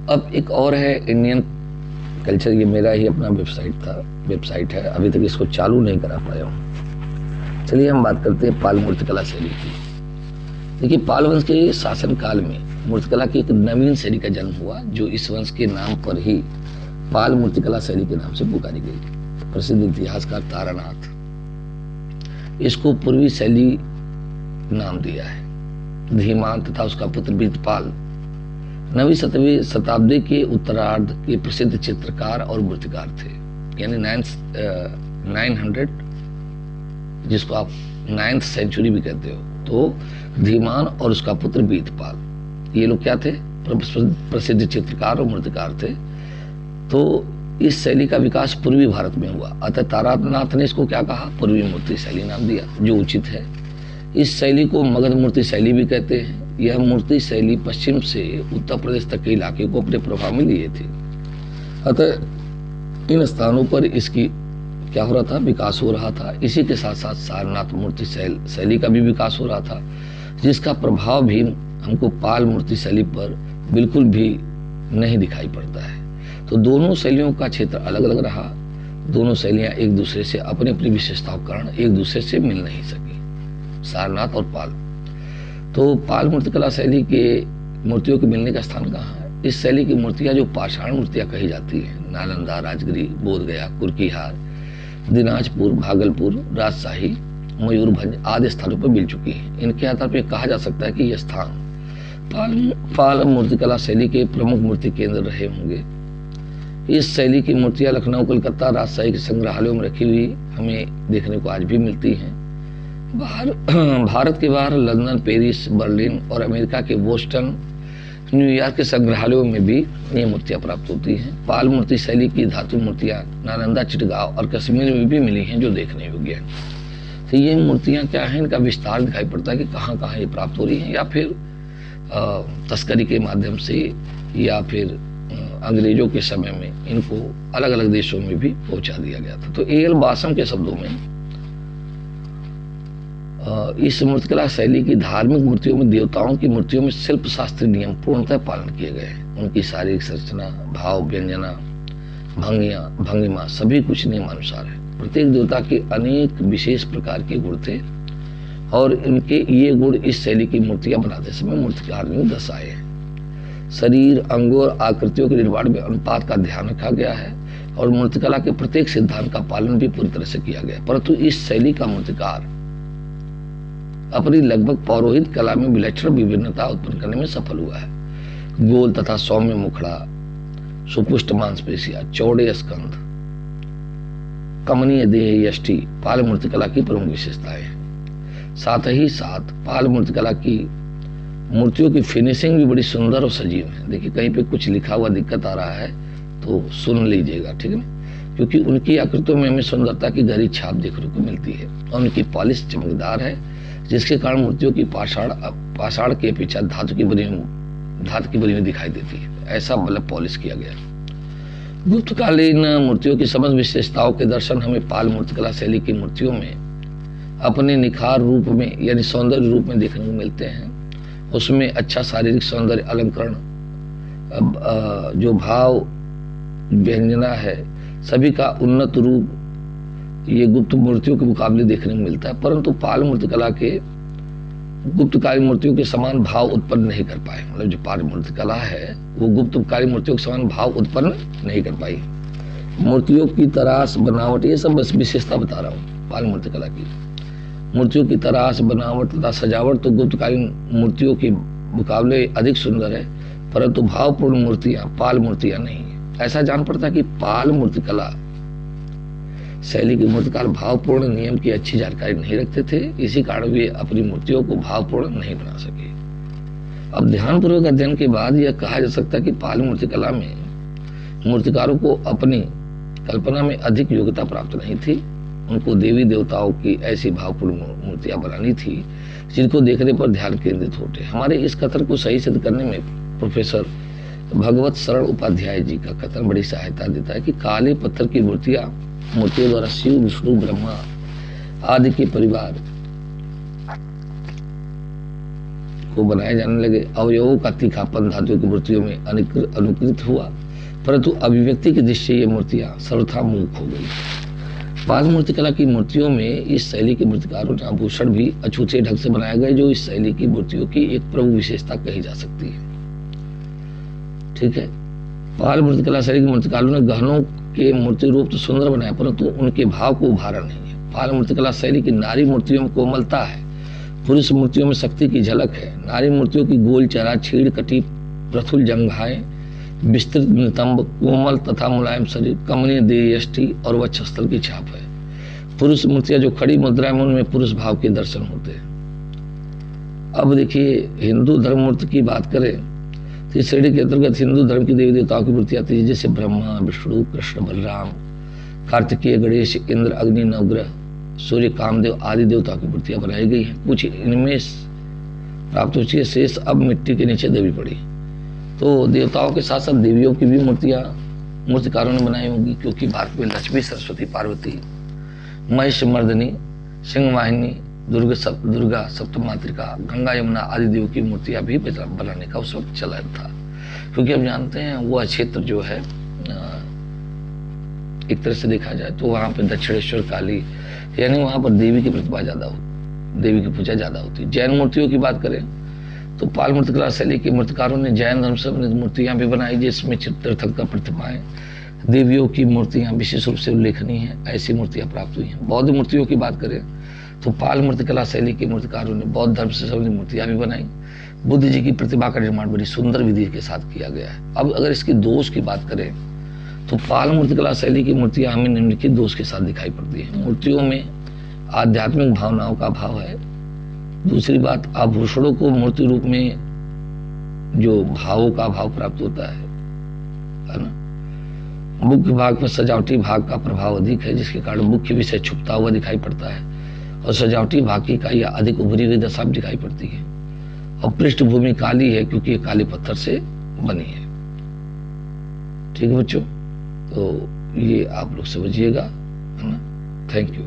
अब एक और है इंडियन कल्चर। ये मेरा ही अपना वेबसाइट है, अभी तक इसको चालू नहीं करा पाया हूँ। चलिए हम बात करते हैं पाल मूर्तिकला शैली की। देखिए, पाल वंश के शासन काल में मूर्तिकला की एक नवीन शैली का जन्म हुआ, जो इस वंश के नाम पर ही पाल मूर्तिकला शैली के नाम से पुकारी गई। प्रसिद्ध इतिहासकार तारानाथ इसको पूर्वी शैली नाम दिया है। धीमान तथा उसका पुत्र बीतपाल 9वीं 7वीं शताब्दी के उत्तरार्ध के प्रसिद्ध चित्रकार और मूर्तिकार थे, यानी 900, जिसको आप 9th सेंचुरी भी कहते हो। तो धीमान और उसका पुत्र बीतपाल, ये लोग क्या थे? प्रसिद्ध चित्रकार और मूर्तिकार थे। तो इस शैली का विकास पूर्वी भारत में हुआ, अतः तारानाथ ने इसको क्या कहा? पूर्वी मूर्ति शैली नाम दिया, जो उचित है। इस शैली को मगध मूर्ति शैली भी कहते हैं। यह मूर्ति शैली पश्चिम से उत्तर प्रदेश तक के इलाके को अपने प्रभाव में लिए थी, अतः इन स्थानों पर इसकी क्या हो रहा था? विकास हो रहा था। इसी के साथ साथ सारनाथ मूर्ति शैली का भी विकास हो रहा था, जिसका प्रभाव भी हमको पाल मूर्ति शैली पर बिल्कुल भी नहीं दिखाई पड़ता है। तो दोनों शैलियों का क्षेत्र अलग अलग रहा। दोनों शैलियां एक दूसरे से अपनी अपनी विशेषताओं के कारण एक दूसरे से मिल नहीं सकी, सारनाथ और पाल। तो पाल मूर्तिकला शैली के मूर्तियों के मिलने का स्थान कहाँ है? इस शैली की मूर्तियां जो पाषाण मूर्तियां कही जाती हैं, नालंदा, राजगिरी, बोधगया, कुर्कीहार, दिनाजपुर, भागलपुर, राजशाही, मयूरभंज आदि स्थानों पर मिल चुकी है। इनके आधार पर कहा जा सकता है कि यह स्थान पाल मूर्तिकला शैली के प्रमुख मूर्ति केंद्र रहे होंगे। इस शैली की मूर्तियां लखनऊ, कलकत्ता, राजशाही के संग्रहालयों में रखी हुई हमें देखने को आज भी मिलती हैं। भारत के बाहर लंदन, पेरिस, बर्लिन और अमेरिका के बोस्टन, न्यूयॉर्क के संग्रहालयों में भी ये मूर्तियां प्राप्त होती हैं। पाल मूर्ति शैली की धातु मूर्तियां नालंदा, चिटगांव और कश्मीर में भी मिली हैं, जो देखने योग्य है। तो ये मूर्तियां क्या हैं? इनका विस्तार दिखाई पड़ता है कि कहाँ कहाँ ये प्राप्त हो रही हैं, या फिर तस्करी के माध्यम से, या फिर अंग्रेजों के समय में इनको अलग अलग देशों में भी पहुंचा दिया गया था। तो ए.एल. बासम के शब्दों में इस मूर्तिकला शैली की धार्मिक मूर्तियों में, देवताओं की मूर्तियों में शिल्प शास्त्रीय नियम पूर्णतः पालन किए गए हैं। उनकी शारीरिक संरचना, भाव, व्यंजना, भंगिमा सभी कुछ नियमानुसार है। प्रत्येक देवता के अनेक विशेष प्रकार के गुण थे, और इनके ये गुण इस शैली की मूर्तियां बनाते समय मूर्तिकार ने दर्शाए हैं। शरीर, अंगों और आकृतियों के निर्माण में अनुपात का ध्यान रखा गया है, और मूर्तिकला के प्रत्येक सिद्धांत का पालन भी पूरी तरह से किया गया। परंतु इस शैली का मूर्तिकार अपनी लगभग पौरोहित कला में विलक्षण विभिन्नता उत्पन्न करने में सफल हुआ है। गोल तथा सौम्य मुखड़ा, सुपुष्ट मांसपेशियां, चौड़े स्कंध, कमनीय देह, यष्टि पाल मूर्तिकला की प्रमुख विशेषताएं हैं। साथ ही साथ पाल मूर्तिकला की मूर्तियों की फिनिशिंग भी बड़ी सुंदर और सजीव है। देखिए, कहीं पे कुछ लिखा हुआ दिक्कत आ रहा है तो सुन लीजिएगा, ठीक है ना? क्योंकि उनकी आकृतियों में हमें सुंदरता की गहरी छाप देखने को मिलती है, और उनकी पॉलिश चमकदार है, जिसके कारण मूर्तियों की पाषाण के अपेक्षा धातु की बनी हुई दिखाई देती है। ऐसा मतलब पॉलिश किया गया। गुप्तकालीन मूर्तियों की समस्त विशेषताओं के दर्शन हमें पाल मूर्तिकला शैली की मूर्तियों में अपने निखार रूप में, यानी सौंदर्य रूप में देखने को मिलते हैं। उसमें अच्छा शारीरिक सौंदर्य, अलंकरण, जो भाव, व्यंजना है, सभी का उन्नत रूप ये गुप्त मूर्तियों के मुकाबले देखने को मिलता है। परंतु पाल मूर्तिकला के गुप्तकाली मूर्तियों के समान भाव उत्पन्न नहीं कर पाए। मतलब जो पाल मूर्तिकला है वो गुप्तकाली मूर्तियों के समान भाव उत्पन्न नहीं कर पाई। मूर्तियों की तराश, बनावट, ये सब बस विशेषता बता रहा हूँ पाल मूर्तिकला की। मूर्तियों की तराश, बनावट तथा सजावट तो गुप्तकालीन मूर्तियों के मुकाबले अधिक सुंदर है, परंतु भावपूर्ण मूर्तियां पाल मूर्तियां नहीं है। ऐसा जान पड़ता है कि पाल मूर्तिकला शैली के मूर्तिकार भावपूर्ण नियम की अच्छी जानकारी नहीं रखते थे, इसी कारण वे अपनी मूर्तियों को भावपूर्ण नहीं बना सके। अब ध्यानपूर्वक अध्ययन के बाद यह कहा जा सकता है कि पाल मूर्तिकला में मूर्तिकारों को अपनी कल्पना में अधिक योग्यता प्राप्त नहीं थी। उनको देवी देवताओं की ऐसी भावपूर्ण मूर्तियां बनानी थी जिनको देखने पर ध्यान केंद्रित होते। हमारे इस कथन को सही सिद्ध करने में प्रोफेसर भगवत शरण उपाध्याय जी का कथन बड़ी सहायता देता है कि काले पत्थर की मूर्तियों द्वारा शिव, विष्णु, ब्रह्मा आदि के परिवार को बनाए जाने लगे। अवयवों का तीखापन धातु की मूर्तियों में अनुकृत हुआ, परंतु अभिव्यक्ति की दृष्टि ये मूर्तियां सर्वथा मूक हो गई। पाल मूर्तिकला की मूर्तियों में इस शैली के मूर्तिकारों ने आभूषण भी अछूते ढंग से बनाए गए, जो इस शैली की मूर्तियों की एक प्रमुख विशेषता कही जा सकती है। ठीक है, पाल मूर्तिकला शैली के मूर्तिकारों ने गहनों के मूर्ति रूप तो सुंदर बनाए, परंतु उनके भाव को उभारा नहीं है। पाल मूर्तिकला शैली की नारी मूर्तियों में कोमलता है, पुरुष मूर्तियों में शक्ति की झलक है। नारी मूर्तियों की गोल चेहरा, छीड़ कटी प्रथुल जंघाएं, विस्तृत नितंब, कोमल तथा मुलायम शरीर, कमनीय देह यष्टि और वक्षस्थल की छाप है। पुरुष मूर्तियां जो खड़ी मुद्रा में, उनमें पुरुष भाव के दर्शन होते हैं। अब देखिए, हिंदू धर्म मूर्ति की बात करें तो इस श्रेणी के अंतर्गत हिंदू धर्म की देवी देवताओं की मूर्ति आती है, जैसे ब्रह्मा, विष्णु, कृष्ण, बलराम, कार्तिकेय, गणेश, इंद्र, अग्नि, नवग्रह, सूर्य, कामदेव आदि देवताओं की मूर्तियां बनाई गई हैं। कुछ इनमें प्राप्त हो चुकी है, शेष अब मिट्टी के नीचे दबी पड़ी। तो देवताओं के साथ साथ देवियों की भी मूर्तियां मूर्तिकारों ने बनाई होंगी, क्योंकि भारत में लक्ष्मी, सरस्वती, पार्वती, महिष मर्दिनी, सिंहवाहिनी, दुर्गा, सप्तमातृका, गंगा, यमुना आदि देव की मूर्तियां भी बनाने का उस वक्त चलन था। क्योंकि हम जानते हैं वह क्षेत्र जो है, एक तरह से देखा जाए तो वहां पर दक्षिणेश्वर काली, यानी वहां पर देवी की प्रतिभा ज्यादा होती, देवी की पूजा ज्यादा होती है। जैन मूर्तियों की बात करें तो पाल मूर्तिकला शैली के मूर्तिकारों ने जैन धर्म से मूर्तियां भी बनाई, जिसमें तीर्थंकर प्रतिमाएं, देवियों की मूर्तियां विशेष रूप से उल्लेखनीय हैं। ऐसी मूर्तियां प्राप्त हुई हैं। बौद्ध मूर्तियों की बात करें तो पाल मूर्तिकला शैली के मूर्तिकारों ने बौद्ध धर्म से संबंधित मूर्तियां भी बनाई। बुद्ध जी की प्रतिभा का निर्माण बड़ी सुंदर विधि के साथ किया गया है। अब अगर इसकी दोष की बात करें तो पाल मूर्तिकला शैली की मूर्तियां हमें निम्नलिखित दोष के साथ दिखाई पड़ती है। मूर्तियों में आध्यात्मिक भावनाओं का अभाव है। दूसरी बात, आभूषणों को मूर्ति रूप में जो भावों का अभाव प्राप्त होता है ना। मुख्य भाग पर सजावटी भाग का प्रभाव अधिक है, जिसके कारण मुख्य विषय छुपता हुआ दिखाई पड़ता है और सजावटी भाग की इकाइयां अधिक उभरी हुई दशा में दिखाई पड़ती है। और पृष्ठभूमि काली है, क्योंकि ये काले पत्थर से बनी है। ठीक है बच्चों, तो ये आप लोग समझिएगा, है ना। Thank you.